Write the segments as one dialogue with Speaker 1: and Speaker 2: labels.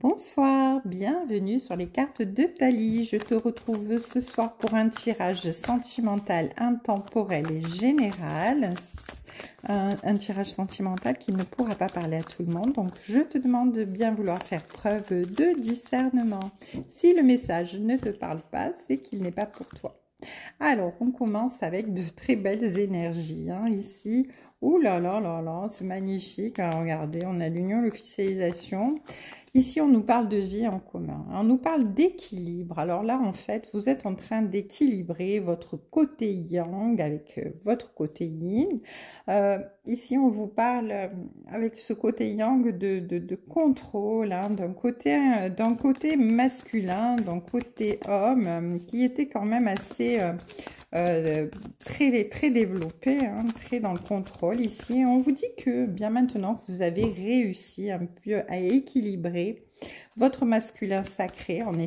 Speaker 1: Bonsoir, bienvenue sur les cartes de Thalie. Je te retrouve ce soir pour un tirage sentimental, intemporel et général. Un tirage sentimental qui ne pourra pas parler à tout le monde. Donc, je te demande de bien vouloir faire preuve de discernement. Si le message ne te parle pas, c'est qu'il n'est pas pour toi. Alors, on commence avec de très belles énergies. Ici, ouh là là là là, c'est magnifique. Alors, regardez, on a l'union, l'officialisation. Ici, on nous parle de vie en commun. On nous parle d'équilibre. Alors là, en fait, vous êtes en train d'équilibrer votre côté yang avec votre côté yin. Ici, on vous parle avec ce côté yang de contrôle, d'un côté masculin, d'un côté homme, qui était quand même assez... très développé, très dans le contrôle ici. On vous dit que bien maintenant que vous avez réussi un peu à équilibrer votre masculin sacré en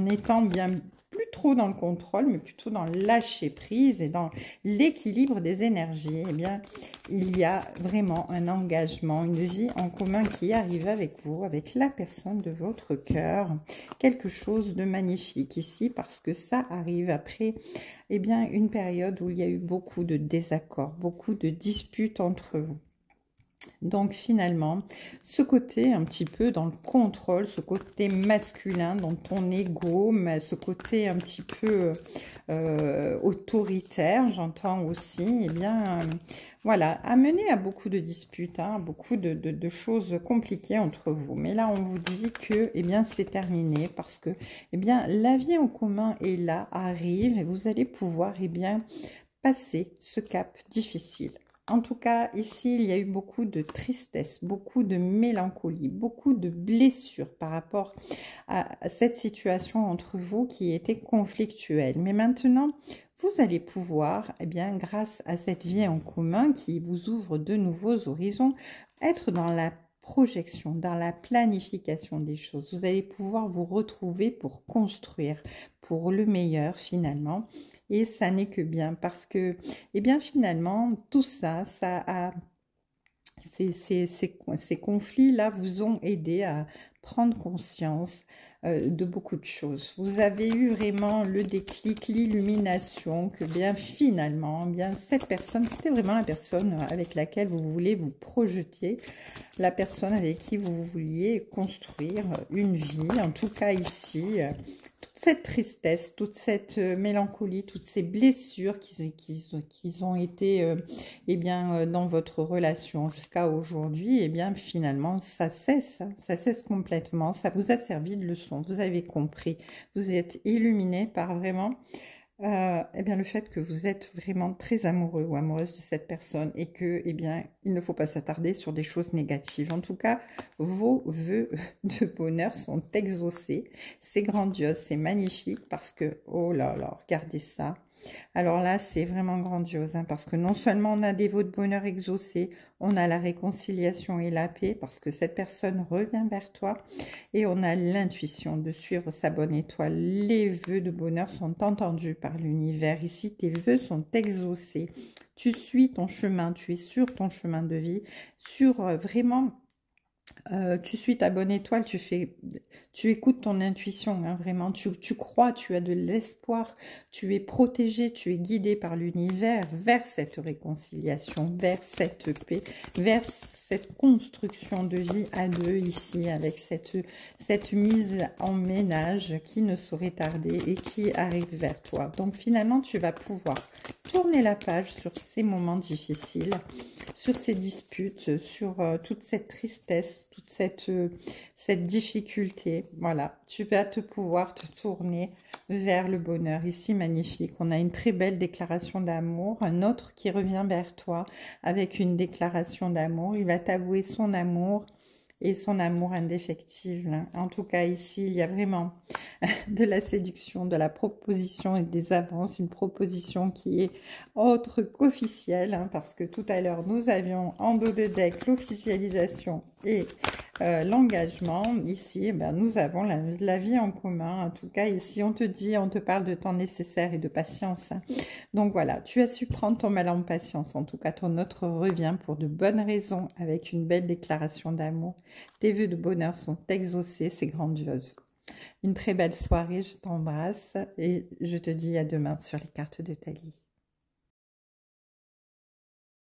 Speaker 1: étant bien plus trop dans le contrôle, mais plutôt dans le lâcher prise et dans l'équilibre des énergies, eh bien, il y a vraiment un engagement, une vie en commun qui arrive avec vous, avec la personne de votre cœur. Quelque chose de magnifique ici, parce que ça arrive après, eh bien, une période où il y a eu beaucoup de désaccords, beaucoup de disputes entre vous. Donc finalement, ce côté un petit peu dans le contrôle, ce côté masculin dans ton ego, mais ce côté un petit peu autoritaire, j'entends aussi, eh bien, voilà, amené à beaucoup de disputes, beaucoup de choses compliquées entre vous. Mais là, on vous dit que, eh bien, c'est terminé parce que, eh bien, la vie en commun est là, arrive, et vous allez pouvoir, eh bien, passer ce cap difficile. En tout cas, ici, il y a eu beaucoup de tristesse, beaucoup de mélancolie, beaucoup de blessures par rapport à cette situation entre vous qui était conflictuelle. Mais maintenant, vous allez pouvoir, eh bien, grâce à cette vie en commun qui vous ouvre de nouveaux horizons, être dans la projection, dans la planification des choses. Vous allez pouvoir vous retrouver pour construire, pour le meilleur finalement. Et ça n'est que bien parce que, eh bien, finalement, tout ça, ces conflits-là vous ont aidé à prendre conscience de beaucoup de choses. Vous avez eu vraiment le déclic, l'illumination, que bien finalement, bien cette personne, c'était vraiment la personne avec laquelle vous voulez vous projeter, la personne avec qui vous vouliez construire une vie. En tout cas ici, toute cette tristesse, toute cette mélancolie, toutes ces blessures qui ont été eh bien, dans votre relation jusqu'à aujourd'hui, eh bien finalement ça cesse complètement. Ça vous a servi de leçon, vous avez compris, vous êtes illuminé par vraiment eh bien, le fait que vous êtes vraiment très amoureux ou amoureuse de cette personne et que, eh bien, il ne faut pas s'attarder sur des choses négatives. En tout cas, vos vœux de bonheur sont exaucés. C'est grandiose, c'est magnifique parce que, oh là là, regardez ça. Alors là, c'est vraiment grandiose, parce que non seulement on a des vœux de bonheur exaucés, on a la réconciliation et la paix, parce que cette personne revient vers toi, et on a l'intuition de suivre sa bonne étoile. Les vœux de bonheur sont entendus par l'univers. Ici, tes vœux sont exaucés. Tu suis ton chemin, tu es sur ton chemin de vie, sur vraiment... tu suis ta bonne étoile, tu écoutes ton intuition, vraiment, tu crois, tu as de l'espoir, tu es protégé, tu es guidé par l'univers vers cette réconciliation, vers cette paix, vers cette construction de vie à deux ici, avec cette mise en ménage qui ne saurait tarder et qui arrive vers toi. Donc finalement, tu vas pouvoir tourner la page sur ces moments difficiles, sur ces disputes, sur toute cette tristesse, toute cette difficulté. Voilà, tu vas pouvoir te tourner vers le bonheur. Ici, magnifique. On a une très belle déclaration d'amour. Un autre qui revient vers toi avec une déclaration d'amour. Il va t'avouer son amour et son amour indéfectible. En tout cas, ici, il y a vraiment de la séduction, de la proposition et des avances. Une proposition qui est autre qu'officielle, parce que tout à l'heure, nous avions en dos de deck l'officialisation Et l'engagement, ici, eh ben, nous avons la vie en commun. En tout cas, ici, on te parle de temps nécessaire et de patience. Hein. Donc voilà, tu as su prendre ton mal en patience. En tout cas, ton autre revient pour de bonnes raisons avec une belle déclaration d'amour. Tes vœux de bonheur sont exaucés, c'est grandiose. Une très belle soirée, je t'embrasse et je te dis à demain sur les cartes de Thalie.